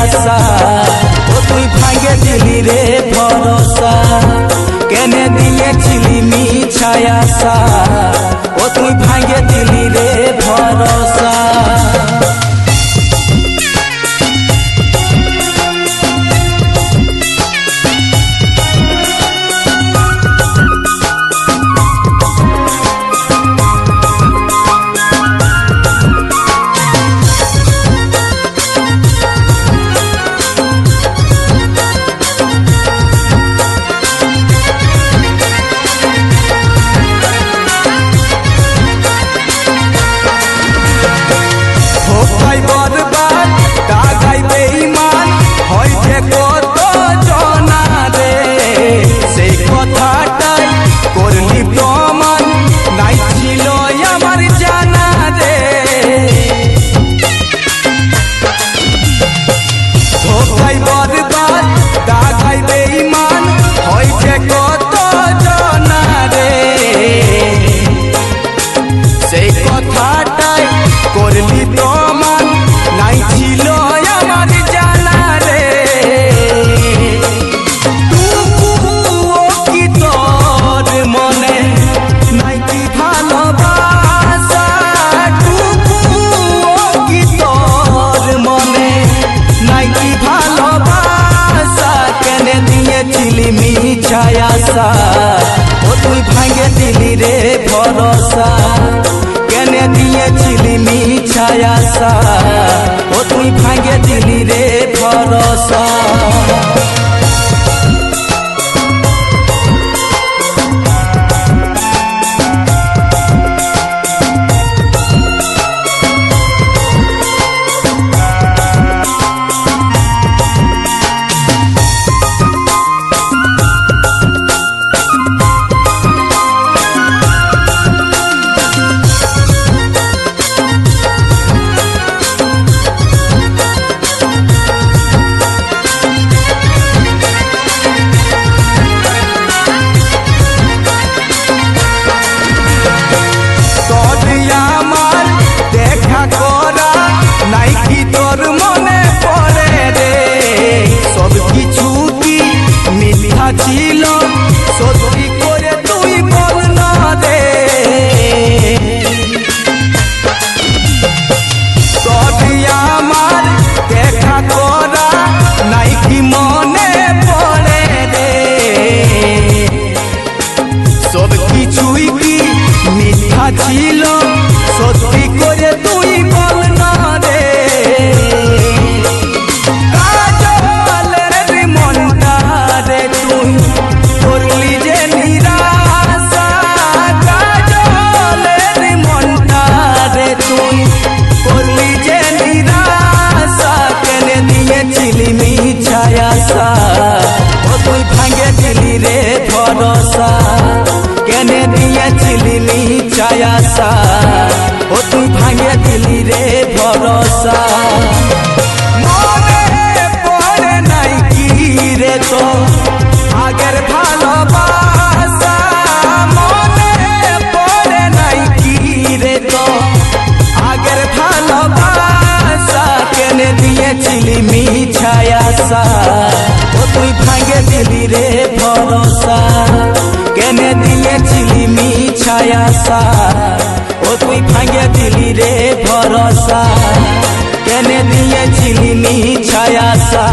आशा ओ तुई भांगे दिली रे भरोसा केने दिएছিলি মিছা आशा ओ तुई भांगे दिली रे भरोसा মিছা आशा ओ तुई भांगे दिली रे भरोसा केने दिएছিলি মিছা आशा ओ तुई भांगे दिली रे भरोसा ছিল সত্যি করে তুই বল না রে তবে আমার দেখা করা নাই কি মনে পড়ে রে সব কিছুই কি মিথ্যা ছিল সত্যি করে তুই বল না রে आशा ओ तुई भांगे दिली रे भरोसा केने दिएছিলি মিছা आशा ओ तुई भांगे दिली रे भरोसा মনে পড়ে নাই কি রে তো আগের ভালোবাসা মনে পড়ে নাই কি রে তো আগের ভালোবাসা কেনে দিয়েছিলি মিছা आशा ओ तुई भांगे दिली रे भरोसा केने दिएছিলি মিছা आशा ओ तुई भांगे दिली रे भरोसा केने दिएছিলি মিছা आशा।